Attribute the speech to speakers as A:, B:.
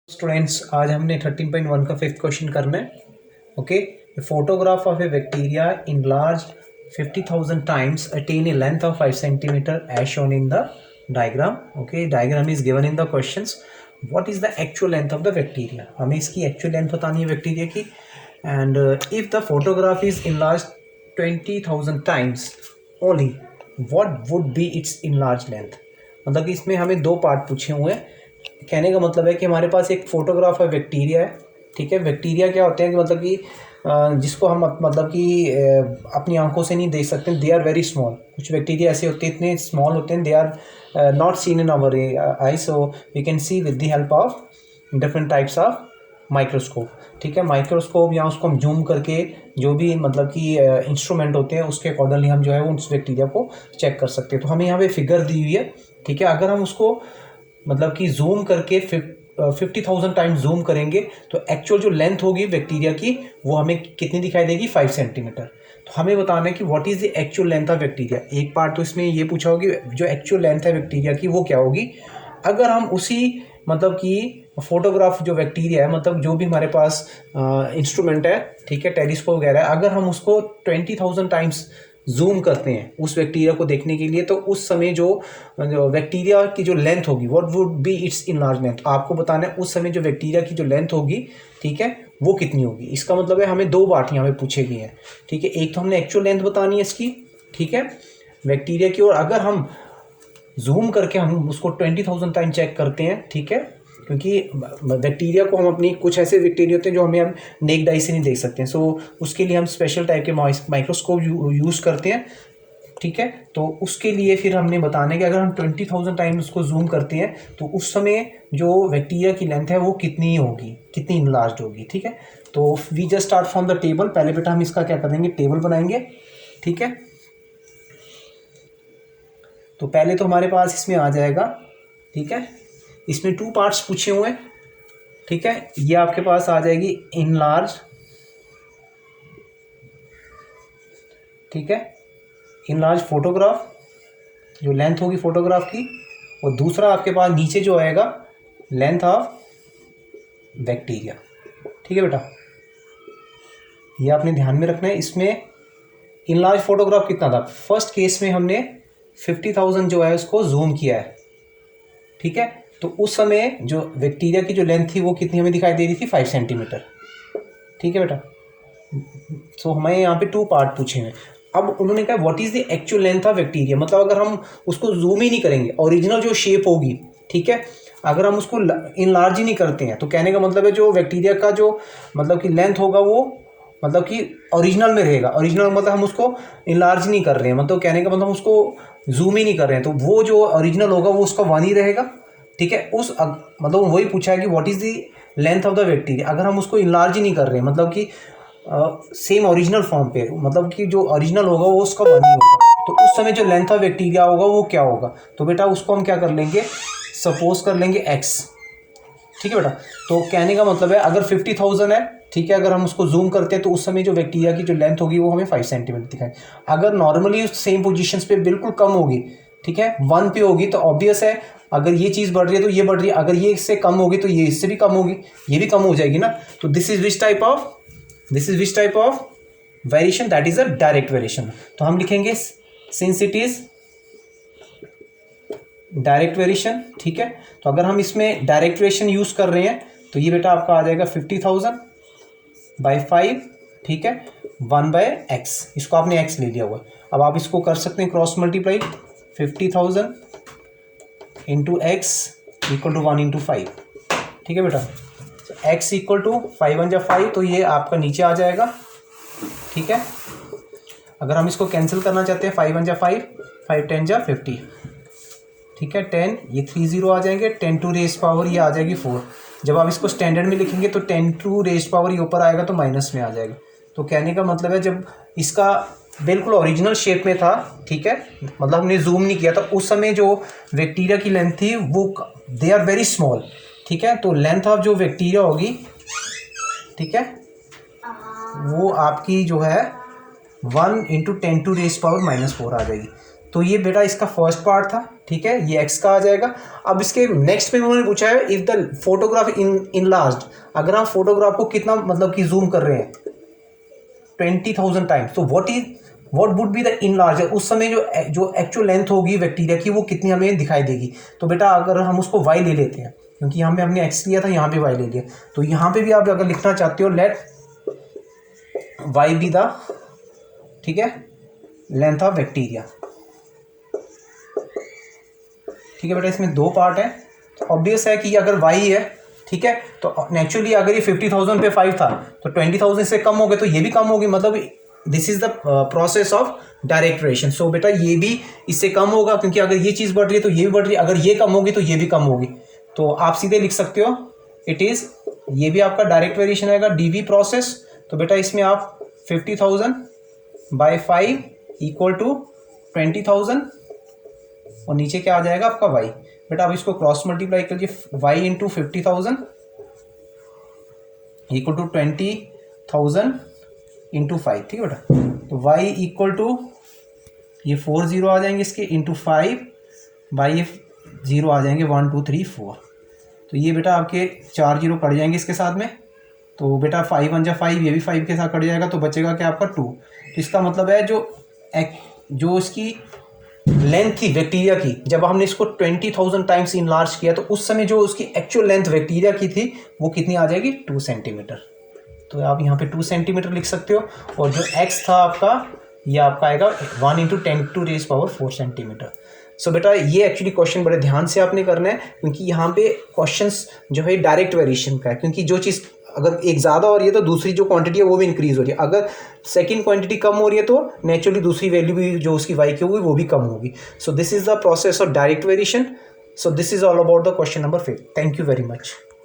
A: Students, आज हमने 13.1 का फिफ्थ क्वेश्चन करना है. Okay, photograph of A bacteria in large 50,000 times attain a length of 5 centimeter as shown in the diagram. Okay, diagram is given in the questions. What is the actual length of the bacteria? हमें इसकी actual length बतानी है bacteria की. And if the photograph is enlarged 20,000 times only, what would be its enlarged length? मतलब कि इसमें हमें दो पार्ट पूछे हुए हैं. कहने का मतलब है कि हमारे पास एक फोटोग्राफ है बैक्टीरिया है. ठीक है, बैक्टीरिया क्या होते हैं कि मतलब कि जिसको हम मतलब कि अपनी आंखों से नहीं देख सकते. They are very small. कुछ बैक्टीरिया ऐसे होते हैं, इतने स्मॉल होते हैं, they are not seen in our eye, so we can see with the help of different types of microscope. ठीक है, माइक्रोस्कोप या उसको हम जूम करके जो भी मतलब कि इंस्ट्रूमेंट होते हैं उसके अकॉर्डिंगली हम जो है वो उस बैक्टीरिया को चेक कर सकते हैं. तो हमें यहाँ पे फिगर दी हुई है. ठीक है, अगर हम उसको मतलब कि जूम करके 50,000 टाइम्स जूम करेंगे तो एक्चुअल जो लेंथ होगी बैक्टीरिया की वो हमें कितनी दिखाई देगी? 5 सेंटीमीटर. तो हमें बताना है कि what is the actual length of bacteria. एक पार्ट तो इसमें ये पूछा होगी जो एक्चुअल लेंथ है बैक्टीरिया की वो क्या होगी. अगर हम उसी मतलब कि फोटोग्राफ जो बैक्टीरिया है, मतलब जो भी हमारे पास इंस्ट्रूमेंट है, ठीक है, टेलीस्कोप वगैरह है, अगर हम उसको 20,000 टाइम्स जूम करते हैं उस बैक्टीरिया को देखने के लिए, तो उस समय जो बैक्टीरिया की जो लेंथ होगी what would be it's enlarge length. आपको बताना है उस समय जो बैक्टीरिया की जो लेंथ होगी, ठीक है, वो कितनी होगी. इसका मतलब है हमें दो बात यहाँ पे पूछे गई हैं. ठीक है, एक तो हमने एक्चुअल लेंथ बतानी है इसकी, ठीक है, बैक्टीरिया की, और अगर हम जूम करके हम उसको 20,000 टाइम चेक करते हैं, ठीक है, क्योंकि बैक्टीरिया को हम अपनी कुछ ऐसे बैक्टीरिया होते हैं जो हमें हम नेक्ड आई से नहीं देख सकते हैं. सो उसके लिए हम स्पेशल टाइप के माइक्रोस्कोप यूज़ करते हैं. ठीक है, तो उसके लिए फिर हमने बताना है कि अगर हम 20,000 टाइम उसको जूम करते हैं तो उस समय जो बैक्टीरिया की लेंथ है वो कितनी होगी, कितनी इनलार्ज होगी. ठीक है, तो we just start from the table. पहले बेटा हम इसका क्या करेंगे, टेबल बनाएंगे. ठीक है, तो पहले तो हमारे पास इसमें आ जाएगा. ठीक है, इसमें टू पार्ट्स पूछे हुए हैं. ठीक है, ये आपके पास आ जाएगी इनलार्ज. ठीक है, इनलार्ज फोटोग्राफ जो लेंथ होगी फोटोग्राफ की, और दूसरा आपके पास नीचे जो आएगा लेंथ ऑफ बैक्टीरिया. ठीक है बेटा, ये आपने ध्यान में रखना है. इसमें इनलार्ज फोटोग्राफ कितना था, फर्स्ट केस में हमने 50,000 जो है उसको जूम किया है. ठीक है, तो उस समय जो बैक्टीरिया की जो लेंथ थी वो कितनी हमें दिखाई दे रही थी? 5 सेंटीमीटर. ठीक है बेटा, सो हमें यहाँ पे टू पार्ट पूछे हैं. अब उन्होंने कहा what is the actual length of bacteria. मतलब अगर हम उसको जूम ही नहीं करेंगे, ओरिजिनल जो शेप होगी, ठीक है, अगर हम उसको इनलार्ज ही नहीं करते हैं, तो कहने का मतलब है जो बैक्टीरिया का जो मतलब कि लेंथ होगा वो मतलब कि ओरिजिनल में रहेगा. ओरिजिनल मतलब हम उसको इनलार्ज नहीं कर रहे हैं, मतलब कहने का मतलब हम उसको जूम ही नहीं कर रहे हैं, तो वो जो ओरिजिनल होगा वो उसका वन ही रहेगा. ठीक है, उस मतलब वही पूछा है कि what is the length of the bacteria. अगर हम उसको इनलार्ज ही नहीं कर रहे हैं, मतलब कि सेम ओरिजिनल फॉर्म पे, मतलब कि जो ओरिजिनल होगा वो उसका वन ही होगा, तो उस समय जो लेंथ ऑफ बैक्टीरिया होगा वो क्या होगा. तो बेटा उसको हम क्या कर लेंगे, सपोज कर लेंगे x. ठीक है बेटा, तो कहने का मतलब है अगर 50,000 है, ठीक है, अगर हम उसको जूम करते हैं तो उस समय जो बैक्टीरिया की जो लेंथ होगी वो हमें 5 सेंटीमीटर दिखाए. अगर नॉर्मली सेम पोजीशंस पे बिल्कुल कम होगी, ठीक है, 1 पे होगी, तो ऑब्वियस है अगर ये चीज़ बढ़ रही है तो ये बढ़ रही है, अगर ये इससे कम होगी तो ये इससे भी कम होगी, ये भी कम हो जाएगी ना. तो this is which type of variation, that is a direct variation. तो हम लिखेंगे since it is direct variation. ठीक है, तो अगर हम इसमें डायरेक्ट वेरिएशन यूज कर रहे हैं तो ये बेटा आपका आ जाएगा 50,000 बाई 5. ठीक है, 1/x. इसको आपने x ले लिया हुआ है. अब आप इसको कर सकते हैं cross multiply. 50,000 into x equal to 1 into 5. ठीक है बेटा, x इक्वल टू 5 1 जा 5, तो ये आपका नीचे आ जाएगा. ठीक है, अगर हम इसको कैंसिल करना चाहते हैं, 5 1 जा 5, 5 10 जा 50. ठीक है, 10, ये 3 0 आ जाएंगे. 10 टू रेज पावर ये आ जाएगी 4. जब आप इसको स्टैंडर्ड में लिखेंगे तो 10 टू रेज पावर ये ऊपर आएगा तो माइनस में आ जाएगा. तो कहने का मतलब है जब इसका बिल्कुल ओरिजिनल शेप में था, ठीक है, मतलब हमने जूम नहीं किया था, उस समय जो बैक्टीरिया की लेंथ थी वो दे आर वेरी स्मॉल. ठीक है, तो लेंथ ऑफ जो बैक्टीरिया होगी, ठीक है, वो आपकी जो है 1 इंटू 10 टू रेज पावर -4 आ जाएगी. तो ये बेटा इसका फर्स्ट पार्ट था, ठीक है, ये x का आ जाएगा। अब इसके नेक्स्ट में उन्होंने पूछा है if the photograph in large, अगर हम फोटोग्राफ को कितना मतलब कि जूम कर रहे हैं 20,000 टाइम्स, तो what would be the in larger, उस समय जो एक्चुअल लेंथ होगी बैक्टीरिया की वो कितनी हमें दिखाई देगी। तो बेटा अगर हम उसको y ले लेते हैं, क्योंकि यहाँ पे हमने x लिया था, यहाँ पे y ले लिया, तो यहाँ पे भी आप अगर लिखना चाहते हो लेट y बी द, ठीक है, लेंथ ऑफ बैक्टीरिया, ठीक है बेटा। इसमें दो पार्ट है, तो ऑब्वियस है कि अगर y है, ठीक है, तो नेचुरली अगर ये 50,000 पे 5 था तो 20,000 से कम हो गए तो ये भी कम होगी, मतलब this is the process of direct variation. So बेटा ये भी इससे कम होगा, क्योंकि अगर ये चीज़ बढ़ रही है तो ये भी बढ़ रही है, अगर ये कम होगी तो ये भी कम होगी। तो आप सीधे लिख सकते हो इट इज़, ये भी आपका डायरेक्ट वेरिएशन आएगा डीवी प्रोसेस। तो बेटा इसमें आप 50,000 बाई 5 इक्वल टू 20,000 और नीचे क्या आ जाएगा आपका y। बेटा अब इसको क्रॉस मल्टीप्लाई करिए, y into 50,000 equal to 20,000 into 5, ठीक है बेटा। तो y इक्वल टू ये 4 0 आ जाएंगे इसके, इंटू 5 बाई ये 0 आ जाएंगे 1 2 3 4। तो ये बेटा आपके 4 0 कट जाएंगे इसके साथ में, तो बेटा 5 1 जा 5, ये भी 5 के साथ कट जाएगा, तो बचेगा क्या आपका 2। तो इसका मतलब है जो इसकी लेंथ थी बैक्टीरिया की, जब हमने इसको 20,000 टाइम्स इनलार्ज किया तो उस समय जो उसकी एक्चुअल लेंथ बैक्टीरिया की थी वो कितनी आ जाएगी 2 सेंटीमीटर। तो आप यहाँ पे 2 सेंटीमीटर लिख सकते हो, और जो x था आपका ये आपका आएगा 1 इंटू 10⁴ सेंटीमीटर। सो बेटा ये एक्चुअली क्वेश्चन बड़े ध्यान से आपने करना है, क्योंकि यहाँ पे क्वेश्चंस जो है डायरेक्ट वेरिएशन का है, क्योंकि जो चीज़ अगर एक ज़्यादा हो रही है तो दूसरी जो क्वांटिटी है वो भी इंक्रीज हो रही है, अगर सेकंड क्वांटिटी कम हो रही है तो नेचुरली दूसरी वैल्यू भी जो उसकी y की होगी वो भी कम होगी। So this is the process of direct variation. So this is all about the question number 5। Thank you very much.